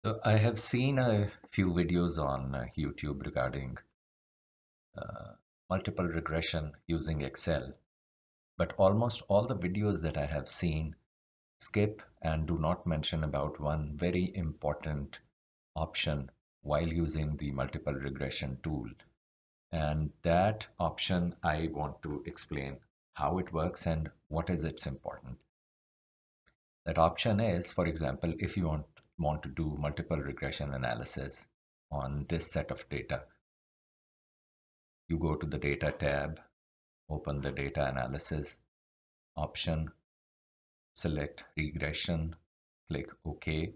So I have seen a few videos on YouTube regarding uh, multiple regression using Excel, but almost all the videos that I have seen skip and do not mention about one very important option while using the multiple regression tool. And that option I want to explain how it works and what is its importance. That option is, for example, if you want to do multiple regression analysis on this set of data, you go to the Data tab, open the Data Analysis option, select Regression, click OK,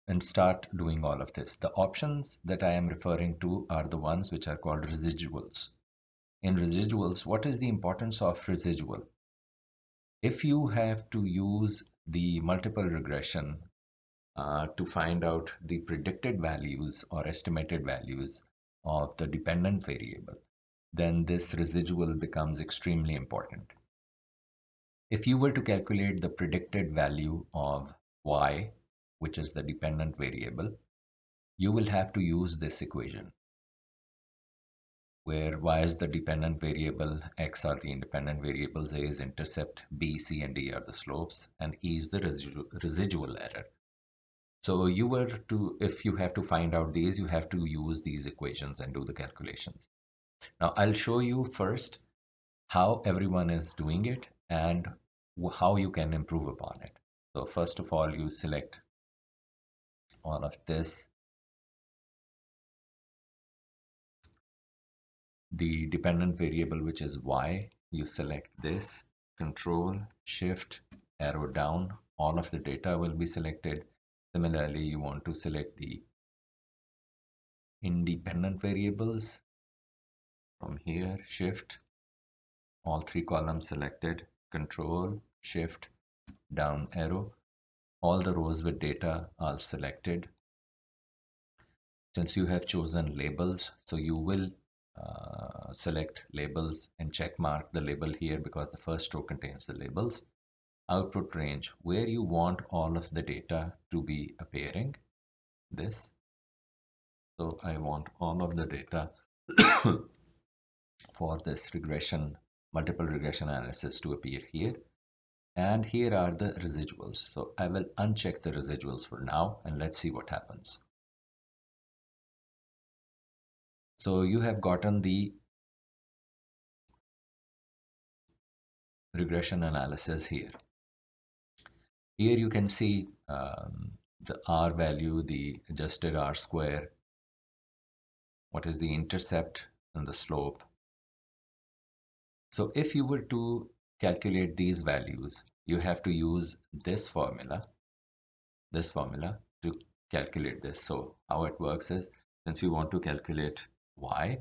and start doing all of this. The options that I am referring to are the ones which are called residuals. In residuals, what is the importance of residual? If you have to use the multiple regression to find out the predicted values or estimated values of the dependent variable, then this residual becomes extremely important. If you were to calculate the predicted value of y, which is the dependent variable, you will have to use this equation, where y is the dependent variable, x are the independent variables, a is intercept, b, c, and d are the slopes, and e is the residual error. So if you have to find out these, you have to use these equations and do the calculations. Now I'll show you first how everyone is doing it and how you can improve upon it. So first of all, you select all of this, the dependent variable, which is y, you select this, control, shift, arrow down, all of the data will be selected. Similarly, you want to select the independent variables from here, shift, all three columns selected, control, shift, down arrow, all the rows with data are selected. Since you have chosen labels, so you will select labels and check mark the label here because the first row contains the labels. Output range, where you want all of the data to be appearing, this. So I want all of the data for this multiple regression analysis to appear here. And here are the residuals. So I will uncheck the residuals for now and let's see what happens. So you have gotten the regression analysis here. Here you can see the R value, the adjusted R square, what is the intercept and the slope. So if you were to calculate these values, you have to use this formula to calculate this. So how it works is, since you want to calculate y,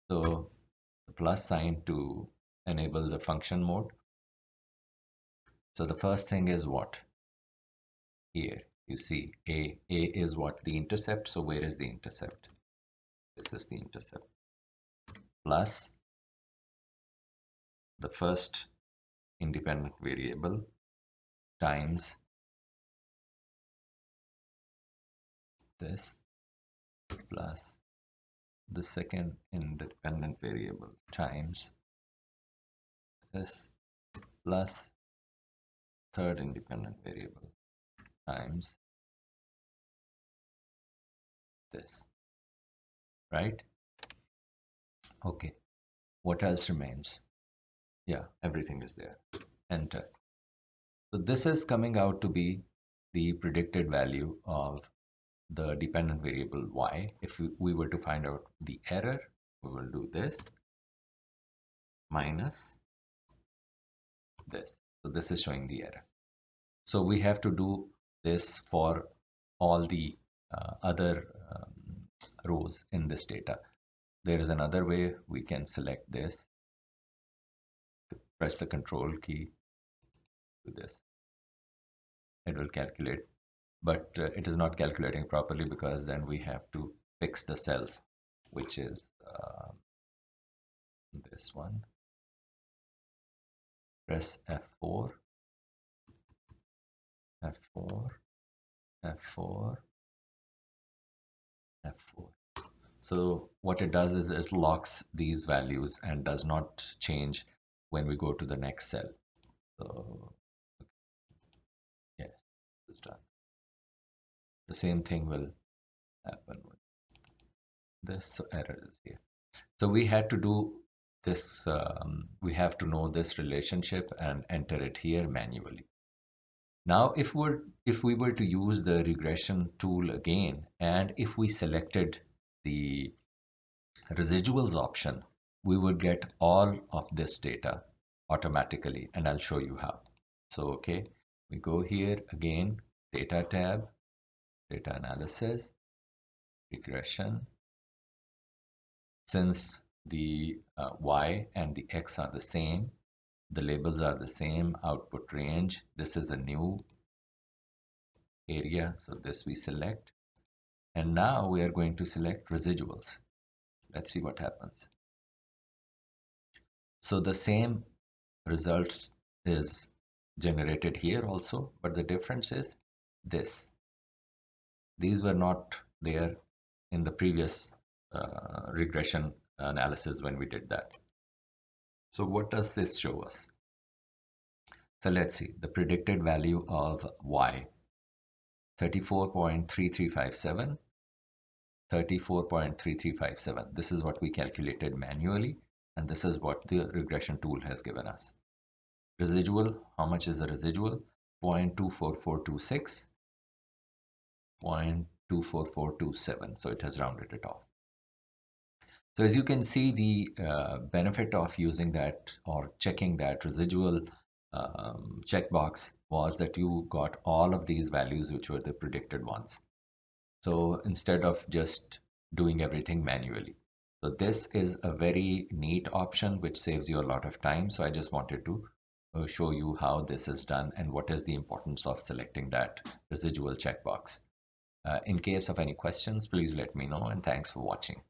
so the plus sign to enable the function mode. So the first thing is what? Here you see a is what? The intercept. So where is the intercept? This is the intercept. Plus the first independent variable times this, plus the second independent variable times this, plus third independent variable times this, right? Okay, what else remains? Yeah, everything is there. Enter. So this is coming out to be the predicted value of the dependent variable y. If we were to find out the error, we will do this minus this. So this is showing the error. So we have to do this for all the other rows in this data. There is another way we can select this, press the control key, do this. It will calculate, but it is not calculating properly because then we have to fix the cells, which is this one. Press F4, F4, F4, F4. So what it does is it locks these values and does not change when we go to the next cell. So yes, it's done. The same thing will happen with this error is here. So we had to do this, we have to know this relationship and enter it here manually. Now, if we were to use the regression tool again, and if we selected the residuals option, we would get all of this data automatically, and I'll show you how. So, okay, we go here again, data tab, data analysis, regression. Since the Y and the X are the same, the labels are the same, output range, this is a new area, so this we select. And now we are going to select residuals. Let's see what happens. So the same results is generated here also, but the difference is this. These were not there in the previous regression analysis when we did that. So what does this show us? So let's see, the predicted value of Y, 34.3357, 34.3357. This is what we calculated manually, and this is what the regression tool has given us. Residual, how much is the residual? 0.24426, 0.24427. So it has rounded it off. So as you can see, the benefit of using that or checking that residual checkbox was that you got all of these values which were the predicted ones. So instead of just doing everything manually. So this is a very neat option which saves you a lot of time. So I just wanted to show you how this is done and what is the importance of selecting that residual checkbox. In case of any questions, please let me know, and thanks for watching.